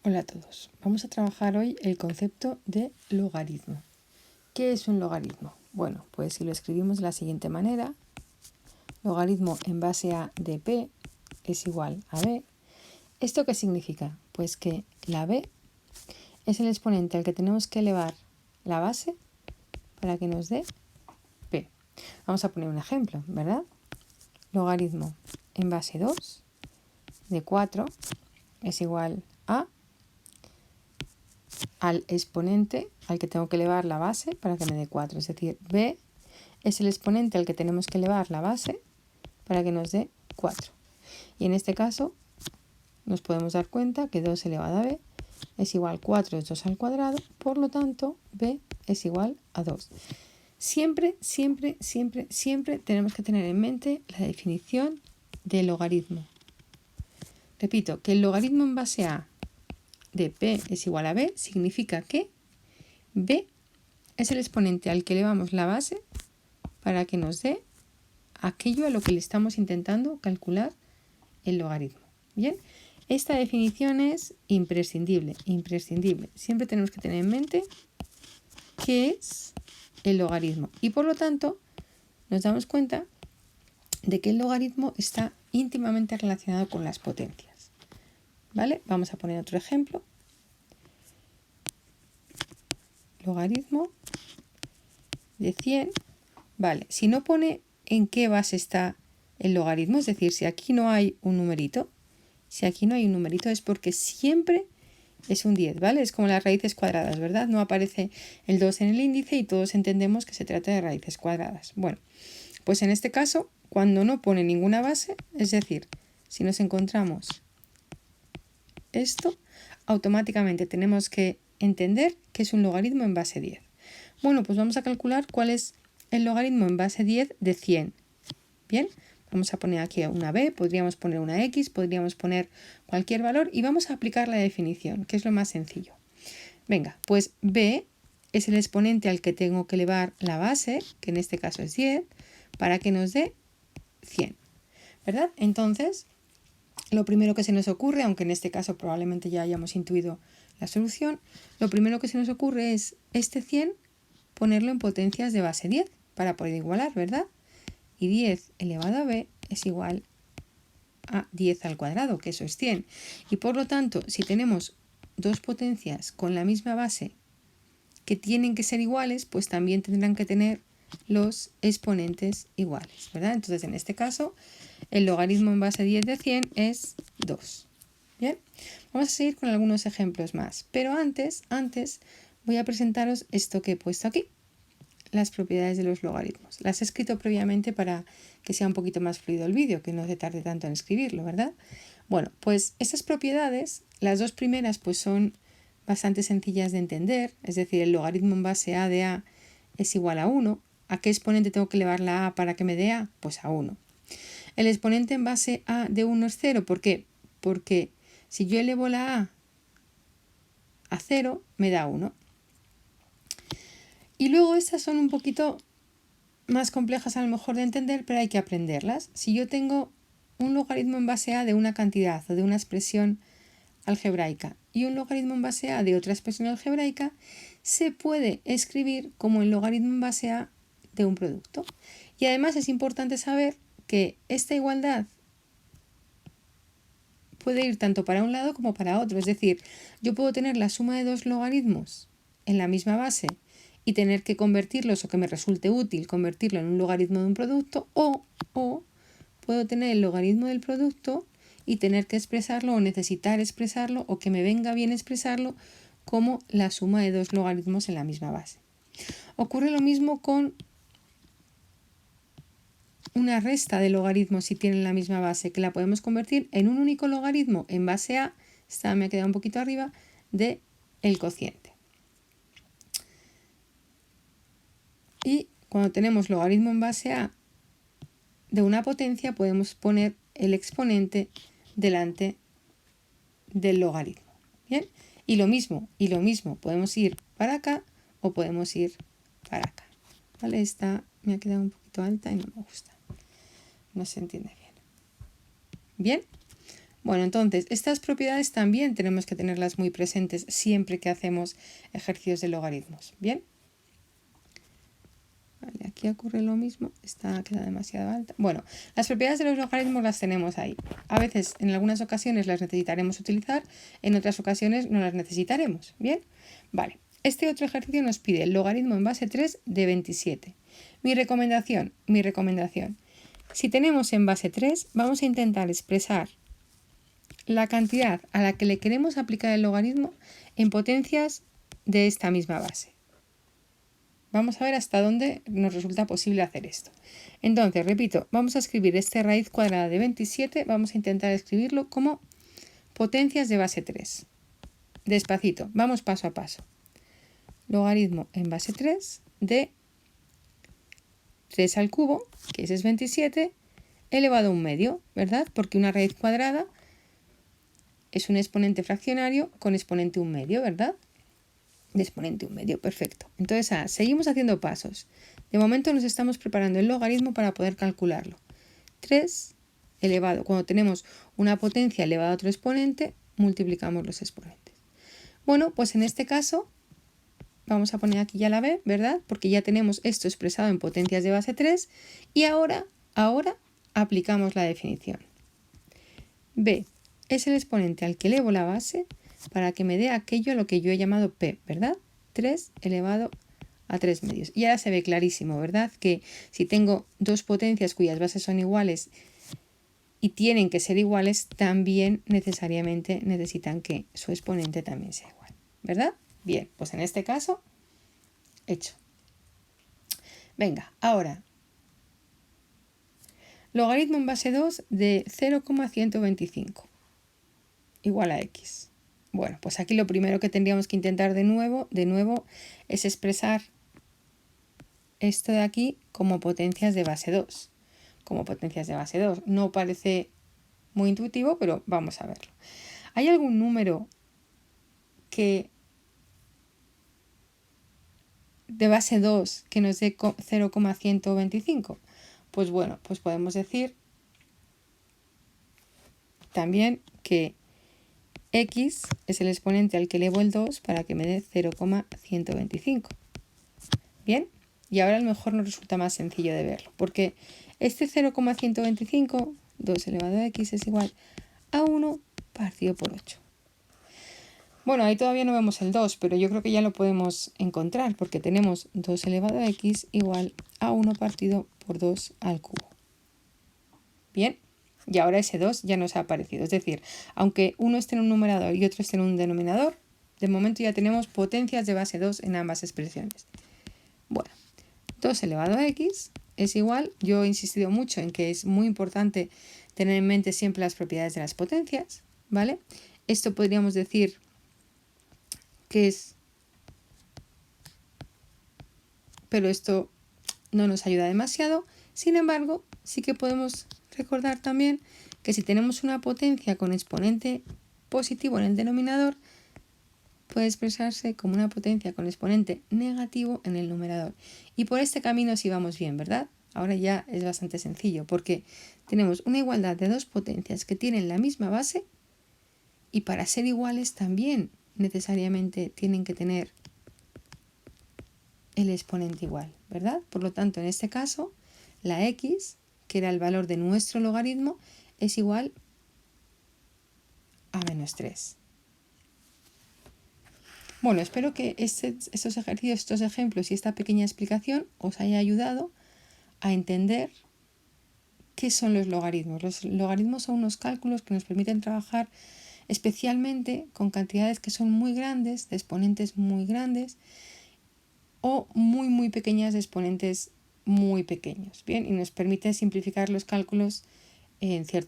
Hola a todos. Vamos a trabajar hoy el concepto de logaritmo. ¿Qué es un logaritmo? Bueno, pues si lo escribimos de la siguiente manera, logaritmo en base a de p es igual a b. ¿Esto qué significa? Pues que la b es el exponente al que tenemos que elevar la base para que nos dé p. Vamos a poner un ejemplo, ¿verdad? Logaritmo en base 2 de 4 es igual a al exponente al que tengo que elevar la base para que me dé 4. Es decir, b es el exponente al que tenemos que elevar la base para que nos dé 4. Y en este caso nos podemos dar cuenta que 2 elevado a b es igual a 4 es 2 al cuadrado, por lo tanto b es igual a 2. Siempre tenemos que tener en mente la definición del logaritmo. Repito, que el logaritmo en base a de p es igual a b significa que b es el exponente al que elevamos la base para que nos dé aquello a lo que le estamos intentando calcular el logaritmo. Bien, esta definición es imprescindible. Siempre tenemos que tener en mente qué es el logaritmo y por lo tanto nos damos cuenta de que el logaritmo está íntimamente relacionado con las potencias. ¿Vale? Vamos a poner otro ejemplo. Logaritmo de 100. Vale, si no pone en qué base está el logaritmo, es decir, si aquí no hay un numerito, es porque siempre es un 10, ¿vale? Es como las raíces cuadradas, ¿verdad? No aparece el 2 en el índice y todos entendemos que se trata de raíces cuadradas. Bueno, pues en este caso, cuando no pone ninguna base, es decir, si nos encontramos esto, automáticamente tenemos que entender que es un logaritmo en base 10. Bueno, pues vamos a calcular cuál es el logaritmo en base 10 de 100. Bien, vamos a poner aquí una b, podríamos poner una x, podríamos poner cualquier valor y vamos a aplicar la definición, que es lo más sencillo. Venga, pues b es el exponente al que tengo que elevar la base, que en este caso es 10, para que nos dé 100. ¿Verdad? Entonces, lo primero que se nos ocurre, aunque en este caso probablemente ya hayamos intuido la solución, lo primero que se nos ocurre es este 100 ponerlo en potencias de base 10 para poder igualar, ¿verdad? Y 10 elevado a b es igual a 10 al cuadrado, que eso es 100. Y por lo tanto, si tenemos dos potencias con la misma base que tienen que ser iguales, pues también tendrán que tener los exponentes iguales, ¿verdad? Entonces, en este caso, el logaritmo en base 10 de 100 es 2. Bien, vamos a seguir con algunos ejemplos más, pero antes voy a presentaros esto que he puesto aquí, las propiedades de los logaritmos. Las he escrito previamente para que sea un poquito más fluido el vídeo, que no se tarde tanto en escribirlo, ¿verdad? Bueno, pues estas propiedades, las dos primeras pues son bastante sencillas de entender, es decir, el logaritmo en base a de a es igual a 1. ¿A qué exponente tengo que elevar la a para que me dé a? Pues a 1. El exponente en base a de 1 es 0, ¿por qué? Porque si yo elevo la a 0, me da 1. Y luego estas son un poquito más complejas a lo mejor de entender, pero hay que aprenderlas. Si yo tengo un logaritmo en base a de una cantidad o de una expresión algebraica y un logaritmo en base a de otra expresión algebraica, se puede escribir como el logaritmo en base a de un producto. Y además es importante saber que esta igualdad puede ir tanto para un lado como para otro. Es decir, yo puedo tener la suma de dos logaritmos en la misma base y tener que convertirlos, o que me resulte útil convertirlo en un logaritmo de un producto, o puedo tener el logaritmo del producto y tener que expresarlo o necesitar expresarlo o que me venga bien expresarlo como la suma de dos logaritmos en la misma base. Ocurre lo mismo con una resta de logaritmos si tienen la misma base, que la podemos convertir en un único logaritmo en base a, esta me ha quedado un poquito arriba, de el cociente. Y cuando tenemos logaritmo en base a de una potencia, podemos poner el exponente delante del logaritmo. ¿Bien? Y lo mismo, podemos ir para acá o podemos ir para acá. ¿Vale? Esta me ha quedado un poquito alta y no me gusta. No se entiende bien. Bien, Bueno, entonces, estas propiedades también tenemos que tenerlas muy presentes siempre que hacemos ejercicios de logaritmos. ¿Bien? Vale, aquí ocurre lo mismo, esta queda demasiado alta. Bueno, las propiedades de los logaritmos las tenemos ahí. A veces, en algunas ocasiones las necesitaremos utilizar, en otras ocasiones no las necesitaremos. ¿Bien? Vale, este otro ejercicio nos pide el logaritmo en base 3 de 27. Mi recomendación, si tenemos en base 3, vamos a intentar expresar la cantidad a la que le queremos aplicar el logaritmo en potencias de esta misma base. Vamos a ver hasta dónde nos resulta posible hacer esto. Entonces, repito, vamos a escribir este raíz cuadrada de 27, vamos a intentar escribirlo como potencias de base 3. Despacito, vamos paso a paso. Logaritmo en base 3 de 3 al cubo, que ese es 27, elevado a un medio, ¿verdad? Porque una raíz cuadrada es un exponente fraccionario con exponente un medio, ¿verdad? De exponente un medio, perfecto. Entonces, seguimos haciendo pasos. De momento nos estamos preparando el logaritmo para poder calcularlo. 3 elevado, cuando tenemos una potencia elevada a otro exponente, multiplicamos los exponentes. Bueno, pues en este caso, vamos a poner aquí ya la b, ¿verdad? Porque ya tenemos esto expresado en potencias de base 3 y ahora aplicamos la definición. B es el exponente al que elevo la base para que me dé aquello a lo que yo he llamado p, ¿verdad? 3 elevado a 3 medios. Y ahora se ve clarísimo, ¿verdad? Que si tengo dos potencias cuyas bases son iguales y tienen que ser iguales, también necesariamente necesitan que su exponente también sea igual, ¿verdad? Bien, pues en este caso, hecho. Venga, ahora, logaritmo en base 2 de 0,125 igual a x. Bueno, pues aquí lo primero que tendríamos que intentar de nuevo es expresar esto de aquí como potencias de base 2. Como potencias de base 2. No parece muy intuitivo, pero vamos a verlo. ¿Hay algún número que de base 2 que nos dé 0,125? Pues bueno, pues podemos decir también que x es el exponente al que elevo el 2 para que me dé 0,125. Bien, y ahora a lo mejor nos resulta más sencillo de verlo, porque este 0,125, 2 elevado a x, es igual a 1 partido por 8. Bueno, ahí todavía no vemos el 2, pero yo creo que ya lo podemos encontrar, porque tenemos 2 elevado a x igual a 1 partido por 2 al cubo. Bien. Y ahora ese 2 ya nos ha aparecido. Es decir, aunque uno esté en un numerador y otro esté en un denominador, de momento ya tenemos potencias de base 2 en ambas expresiones. Bueno, 2 elevado a x es igual, yo he insistido mucho en que es muy importante tener en mente siempre las propiedades de las potencias, ¿vale? Esto podríamos decir que es... Pero esto no nos ayuda demasiado. Sin embargo, sí que podemos recordar también que si tenemos una potencia con exponente positivo en el denominador, puede expresarse como una potencia con exponente negativo en el numerador. Y por este camino sí vamos bien, ¿verdad? Ahora ya es bastante sencillo porque tenemos una igualdad de dos potencias que tienen la misma base y para ser iguales también necesariamente tienen que tener el exponente igual, ¿verdad? Por lo tanto, en este caso, la x, que era el valor de nuestro logaritmo, es igual a menos 3. Bueno, espero que estos ejercicios, estos ejemplos y esta pequeña explicación os haya ayudado a entender qué son los logaritmos. Los logaritmos son unos cálculos que nos permiten trabajar especialmente con cantidades que son muy grandes, de exponentes muy grandes, o muy pequeñas de exponentes muy pequeños, ¿bien? Y nos permite simplificar los cálculos en cierto